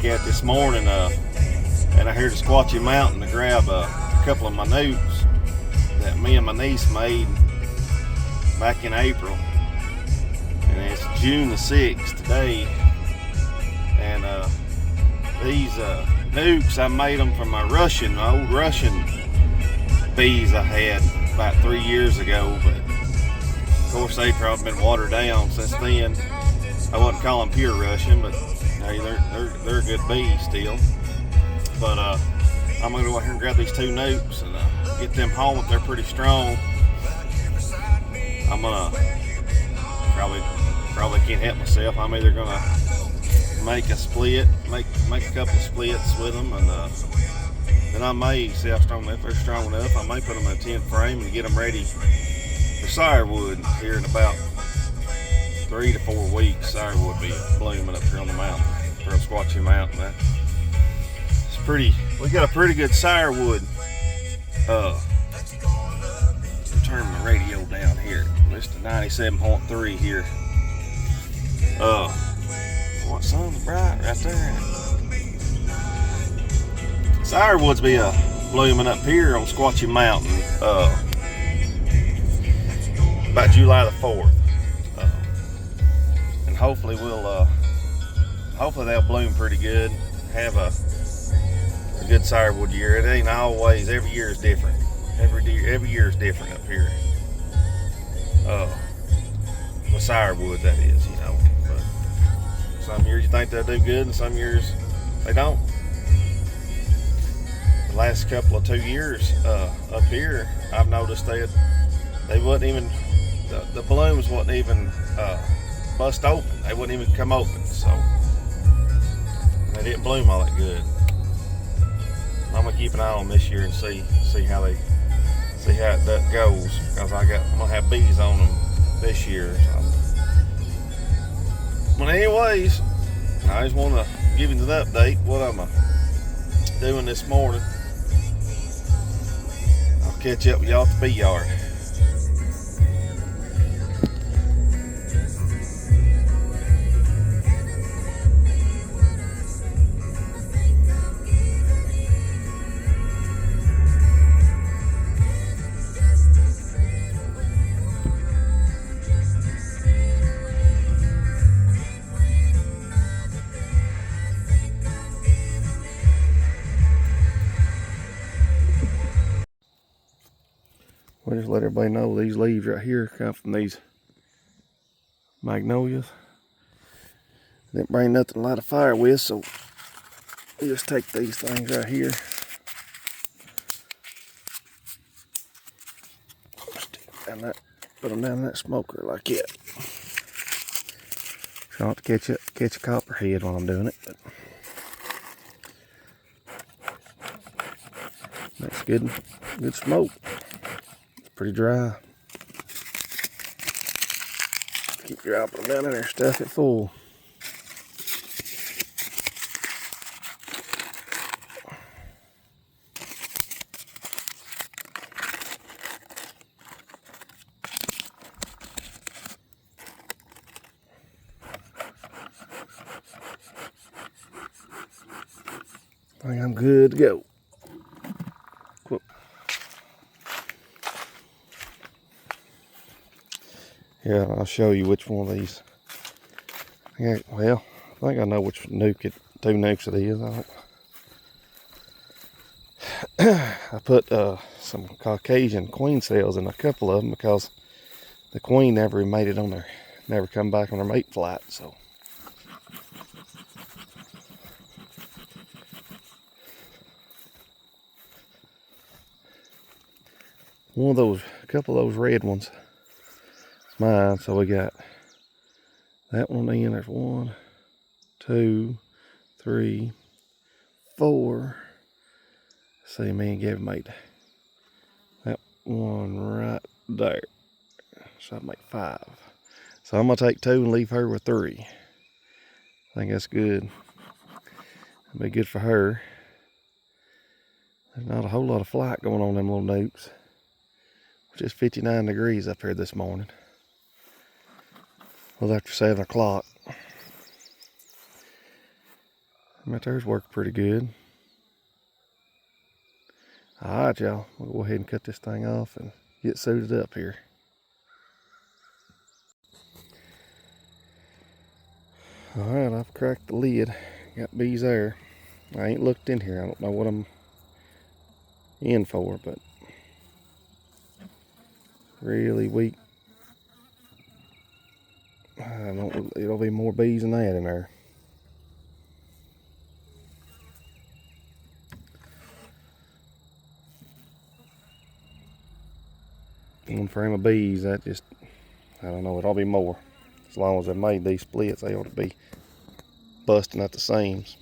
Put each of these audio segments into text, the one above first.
back at this morning, and I heard the Squatchy Mountain to grab a couple of my nucs that me and my niece made back in April. And it's June the 6th today. And these nucs, I made them from my old Russian bees I had about 3 years ago. But of course they've probably been watered down since then. I wouldn't call them pure Russian, but hey, they're a good bee still. But I'm gonna go out here and grab these two nucs and get them home if they're pretty strong. I'm gonna probably can't help myself. I'm either gonna make a split, make a couple of splits with them, and then I may see how strong if they're strong enough. I may put them in a 10 frame and get them ready for firewood here in about 3 to 4 weeks. Firewood will be blooming up here on the mountain, from Squatchy Mountain. It's pretty. We got a pretty good firewood. Turn my radio down here. It's the 97.3 here. What sun's bright right there. Firewoods be blooming up here on Squatchy Mountain about July the 4th. And hopefully hopefully they'll bloom pretty good. Have a good firewood year. It ain't always, every year is different. Every year is different up here. With firewood, that is, you know. But some years you think they'll do good, and some years they don't. The last couple of 2 years up here, I've noticed they wouldn't even, the blooms wouldn't even bust open. They wouldn't even come open, so they didn't bloom all that good. I'm gonna keep an eye on them this year and see how that goes, because I'm gonna have bees on them this year. So. But anyways, I just want to give you an update what I'm doing this morning. I'll catch up with y'all at the bee yard. We'll just let everybody know these leaves right here come from these magnolias. Didn't bring nothing to light a fire with, so we just take these things right here. Put them down in that smoker like that. Try not to catch a copperhead while I'm doing it, but makes good smoke. Pretty dry. Keep dropping them down in there, stuff it full. I think I'm good to go. Yeah, I'll show you which one of these. Yeah, well, I think I know which two nucs it is. I put some Caucasian queen cells in a couple of them because the queen never made it on there, never come back on her mate flight. So a couple of those red ones. Mine, so we got that one in. There's 1, 2, 3, 4. Let's see, me and Gavin made that one right there, so I make 5. So I'm gonna take 2 and leave her with 3. I think that's good. It'll be good for her. There's not a whole lot of flight going on in them little nucs, which is 59 degrees up here this morning. Well, after 7 o'clock. That there's worked pretty good. Alright, y'all. We'll go ahead and cut this thing off and get suited up here. Alright, I've cracked the lid. Got bees there. I ain't looked in here. I don't know what I'm in for, but really weak. It'll be more bees than that in there. One frame of bees, that just, I don't know, it'll be more. As long as they made these splits, they ought to be busting at the seams.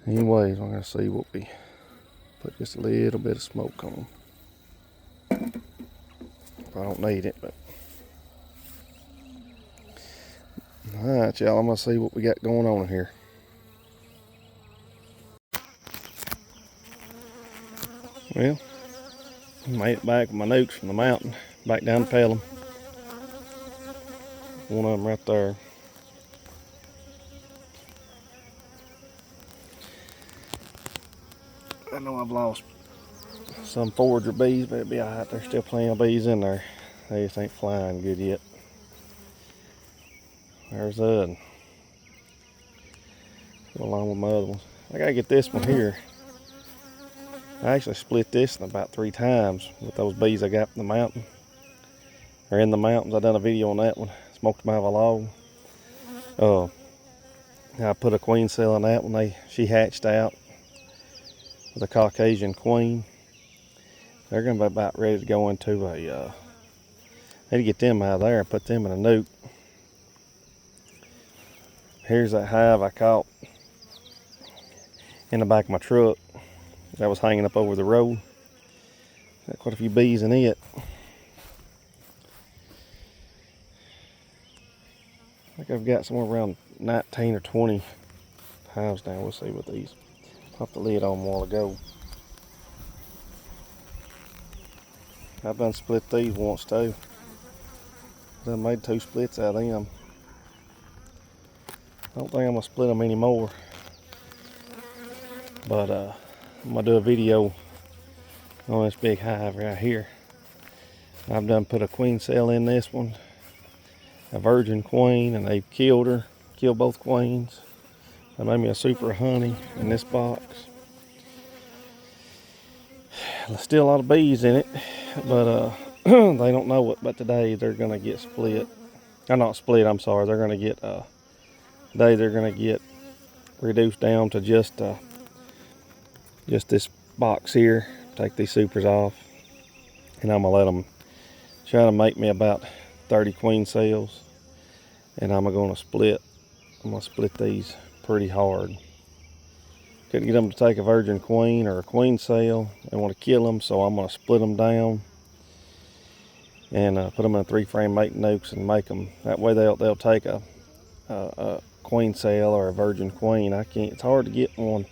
Anyways, I'm gonna see what we put just a little bit of smoke on them. I don't need it, but. Alright, y'all, I'm gonna see what we got going on here. Well, made it back with my nucs from the mountain, back down to Pelham. One of them right there. I know I've lost some forager bees, but it'll be alright. There's still plenty of bees in there. They just ain't flying good yet. There's that. Go along with my other ones. I gotta get this one here. I actually split this in about 3 times with those bees I got from the mountain. Or in the mountains. I done a video on that one. Smoked them out of a log. I put a queen cell in that one. She hatched out with a Caucasian queen. They're gonna be about ready to go into a need to get them out of there and put them in a nuke. Here's that hive I caught in the back of my truck that was hanging up over the road. Got quite a few bees in it. I think I've got somewhere around 19 or 20 hives now. We'll see what these. Popped the lid on them a while ago. I've done split these once too. Done made 2 splits out of them. I don't think I'm gonna split them anymore. But I'm gonna do a video on this big hive right here. I've done put a queen cell in this one, a virgin queen, and they've killed her, killed both queens. They made me a super honey in this box. There's still a lot of bees in it, but they don't know it. But today they're gonna get split. Not split, I'm sorry. They're gonna get today they're gonna get reduced down to just this box here. Take these supers off, and I'm gonna let them try to make me about 30 queen cells, and I'm gonna split these pretty hard. Couldn't get them to take a virgin queen or a queen cell. They want to kill them, so I'm gonna split them down and put them in a 3-frame mating nucs and make them. That way they'll take a queen cell or a virgin queen. I can't. It's hard to get one,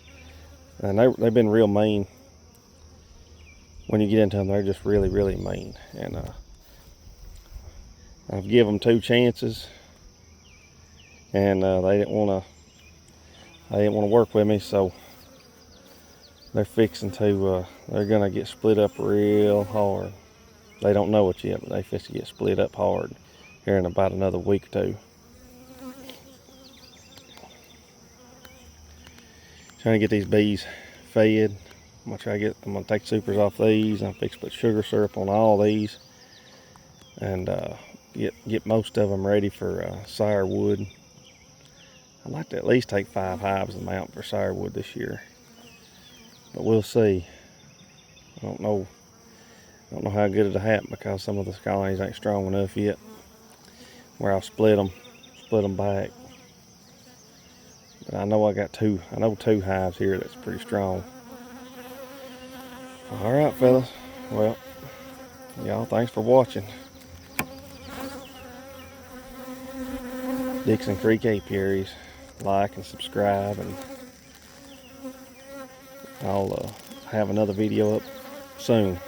and they've been real mean. When you get into them, they're just really, really mean. And I've given them 2 chances, and they didn't want to work with me, so they're fixing to. They're gonna get split up real hard. They don't know it yet, but they fix to get split up hard here in about another week or 2. Trying to get these bees fed. I'm gonna take supers off these. I'm fixing to put sugar syrup on all these, and get most of them ready for sirewood. I'd like to at least take 5 hives in the mountain for sirewood this year, but we'll see. I don't know how good it'll happen because some of the colonies ain't strong enough yet where I'll split them back. But I know I got 2 hives here that's pretty strong. All right, fellas. Well, y'all, thanks for watching. Dixon Creek Apiaries. Like and subscribe, and I'll have another video up soon.